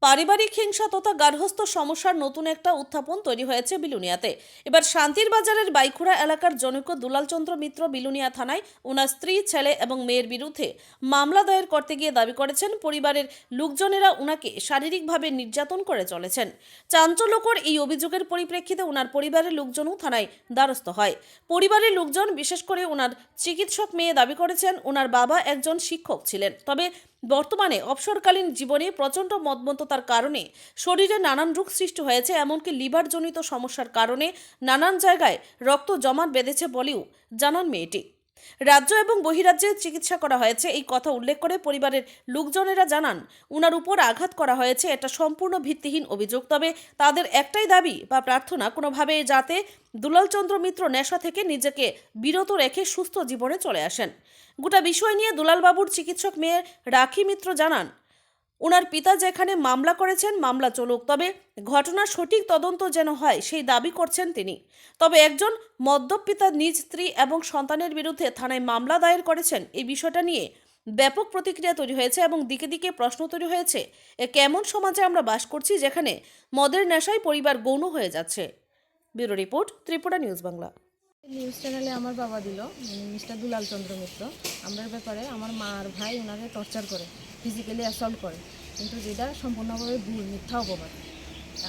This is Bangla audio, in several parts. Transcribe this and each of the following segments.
পারিবারিক হিংসা তথা গার্হস্থ্য সমস্যার নতুন একটা উত্থাপন তৈরি হয়েছে বিলুনিয়াতে। এবার শান্তির বাজারের বাইখুড়া এলাকার জনৈক দুলালচন্দ্র মিত্র বিলুনিয়া থানায় ওনার স্ত্রী, ছেলে এবং মেয়ের বিরুদ্ধে মামলা দায়ের করতে গিয়ে দাবি করেছেন পরিবারের লোকজনেরা ওনাকে শারীরিকভাবে নির্যাতন করে চলেছেন। চাঞ্চল্যকর এই অভিযোগের পরিপ্রেক্ষিতে ওনার পরিবারের লোকজনও থানায় দ্বারস্থ হয়। পরিবারের লোকজন, বিশেষ করে ওনার চিকিৎসক মেয়ে দাবি করেছেন ওনার বাবা একজন শিক্ষক ছিলেন, তবে বর্তমানে অবসরকালীন জীবনে প্রচণ্ড মদমত্ততার কারণে শরীরে নানান রোগ সৃষ্টি হয়েছে, এমনকি লিভারজনিত সমস্যার কারণে নানান জায়গায় রক্ত জমাট বেঁধেছে বলেও জানান মেয়েটি। রাজ্য এবং বহিরাজ্যে চিকিৎসা করা হয়েছে এই কথা উল্লেখ করে পরিবারের লোকজনেরা জানান উনার উপর আঘাত করা হয়েছে এটা সম্পূর্ণ ভিত্তিহীন অভিযোগ। তবে তাদের একটাই দাবি বা প্রার্থনা, কোনোভাবে যাতে দুলালচন্দ্র মিত্র নেশা থেকে নিজেকে বিরত রেখে সুস্থ জীবনে চলে আসেন। গোটা বিষয় নিয়ে দুলালবাবুর চিকিৎসক মেয়ে রাখি মিত্র জানান ওনার পিতা যেখানে মামলা করেছেন মামলা চলুক, তবে ঘটনার সঠিক তদন্ত যেন হয় সেই দাবি করছেন তিনি। তবে একজন মদ্যপ পিতা নিজ স্ত্রী এবং সন্তানের বিরুদ্ধে থানায় মামলা দায়ের করেছেন, এই বিষয়টা নিয়ে ব্যাপক প্রতিক্রিয়া তৈরি হয়েছে এবং দিকে দিকে প্রশ্ন তৈরি হয়েছে, এ কেমন সমাজে আমরা বাস করছি যেখানে মদের নেশায় পরিবার গৌণ হয়ে যাচ্ছে। Bureau report, Tripura news Bangla. News চ্যানেলে আমার বাবা দিল মিস্টার দুলাল চন্দ্র মিত্র আমরার ব্যাপারে আমার মা আর ভাই ওনাকে টর্চার করে, ফিজিক্যালি অ্যাসল্ট করে, কিন্তু যেটা সম্পূর্ণভাবে ভুল, মিথ্যা অপবাদ।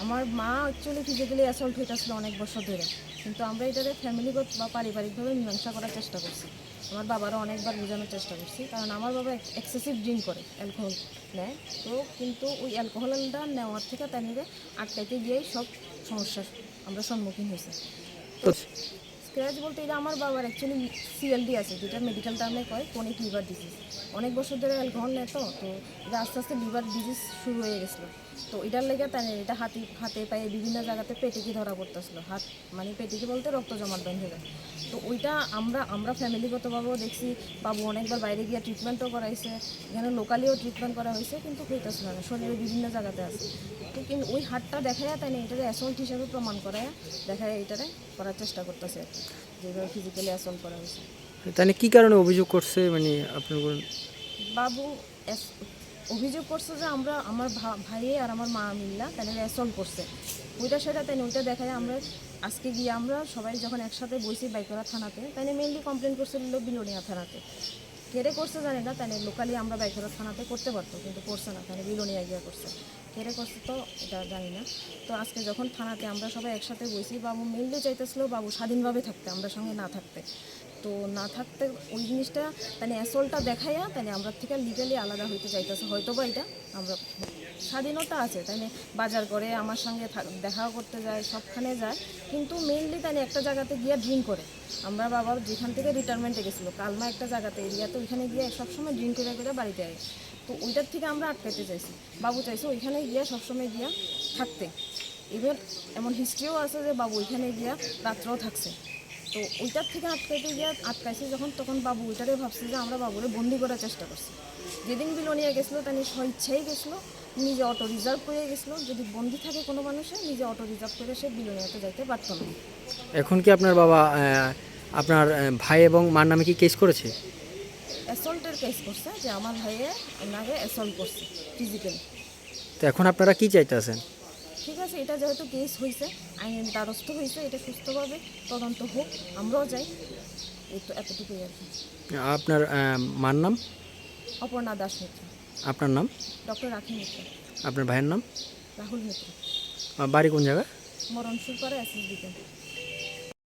আমার মা অ্যাকচুয়ালি ফিজিক্যালি অ্যাসল্ট হইতেছিল অনেক বছর ধরে, কিন্তু আমরা এটাকে ফ্যামিলিগত বা পারিবারিকভাবে মীমাংসা করার চেষ্টা করছি। আমার বাবারও অনেকবার বোঝানোর চেষ্টা করছি, কারণ আমার বাবা এক্সেসিভ ড্রিঙ্ক করে, অ্যালকোহল নেয়। তো কিন্তু ওই অ্যালকোহলটা নেওয়ার থেকে তাই আটকাইতে গিয়েই সব সমস্যার আমরা সম্মুখীন হয়েছি। স্ক্র্যাচ বলতে এটা আমার বাবার অ্যাকচুয়ালি সিএলডি আছে, যেটা মেডিকেল টার্মে কয় ক্রনিক লিভার ডিজিজ। অনেক বছর ধরে অ্যালকোহল নেয়, তো এটা আস্তে আস্তে লিভার ডিজিজ শুরু হয়ে গেছিলো। তো এটার লেগে তাই এটা হাতে পায়ে বিভিন্ন জায়গাতে পেটিকি ধরা পড়তেছিলো। হাত মানে পেটিকি বলতে রক্ত জমাট বেঁধে যায়। তো ওইটা আমরা ফ্যামিলিগতভাবেও দেখছি। বাবু অনেকবার বাইরে গিয়ে ট্রিটমেন্টও করাইছে, এখানে লোকালিও ট্রিটমেন্ট করা হয়েছে, কিন্তু হইতেছিল না, শরীরে বিভিন্ন জায়গাতে আছে। তো কিন্তু ওই হাতটা দেখায় তাই না এটারে অ্যাসল্ট হিসেবে প্রমাণ করায় দেখায় এটারে করার চেষ্টা করতেছে আর কি, যেভাবে ফিজিক্যালি অ্যাসল্ট করা হয়েছে। তাহলে কি কারণে অভিযোগ করছে মানে আপনার বাবু অভিযোগ করছে যে আমার ভাইয়ে আর আমার মা মিল্লা তাহলে অ্যাসল্ট করছে, ওইটা সেটা তাই ওইটা দেখায়। আমরা আজকে গিয়ে আমরা সবাই যখন একসাথে বসি বাইকরা থানাতে, তাই মেনলি কমপ্লেন করছিল বিলোনিয়া থানাতে। কেড়ে করছে জানি না, তাই লোকালি আমরা বাইকরা থানাতে করতে পারতো, কিন্তু করছে না, তাই বিলোনিয়া গিয়ে করছে। কেড়ে করছে তো এটা জানি না। তো আজকে যখন থানাতে আমরা সবাই একসাথে বসি, বাবু মেনলি চাইতেছিল বাবু স্বাধীনভাবে থাকতে, আমরা সঙ্গে না থাকতে। তো না থাকতে ওই জিনিসটা তাই অ্যাসল্টটা দেখাইয়া তাই আমরা থেকে লিগালি আলাদা হইতে চাইতেছে। হয়তো বা এটা আমরা স্বাধীনতা আছে, তাই বাজার করে আমার সঙ্গে দেখাও করতে যায়, সবখানে যায়, কিন্তু মেনলি তাই একটা জায়গাতে গিয়ে ড্রিঙ্ক করে। আমরা বাবার যেখান থেকে রিটায়ারমেন্টে গেছিলো কালমা একটা জায়গাতে এরিয়াতে, ওইখানে গিয়ে সবসময় ড্রিঙ্ক করে করে বাড়িতে আয়। তো ওইটার থেকে আমরা আটকাতে চাইছি, বাবু চাইছে ওইখানে গিয়ে সবসময় গিয়া থাকতে। ইভেন এমন হিস্ট্রিও আছে যে বাবু ওইখানে গিয়া রাত্রেও থাকছে। তো ওইটার থেকে আটকাইছে যখন, তখন বাবু ওইটারে ভাবছে যে আমরা বাবুরে বন্দি করার চেষ্টা করছি। যেদিন বিলোনিয়া গেছিলো তাই স্বেচ্ছাই গেছিলো, নিজে অটো রিজার্ভ করে গেছিলো। যদি বন্দি থাকে কোনো মানুষে, নিজে অটো রিজার্ভ করে সে বিলোনিয়াতে যাইতে পারতো না। এখন কি আপনার বাবা আপনার ভাই এবং মার নামে কি কেস করেছে? অ্যাসল্টের কেস করছে, যে আমার ভাইয়ে ওনাকে অ্যাসল্ট করছে ফিজিক্যালি। তো এখন আপনারা কি চাইতেছেন? ঠিক আছে, এটা যেহেতু কেস হয়েছে, আইনের দ্বারস্থ হয়েছে, এটা সুস্থভাবে তদন্ত হোক, আমরাও চাই। এই তো এতটুকুই আর কি। আপনার মার নাম? অপর্ণা দাস মিত্র। আপনার নাম? ডক্টর রাখি মিত্র। আপনার ভাইয়ের নাম? রাহুল মিত্র। বাড়ি কোন জায়গায়? মরণসুর পাড়া এসএসবিতে।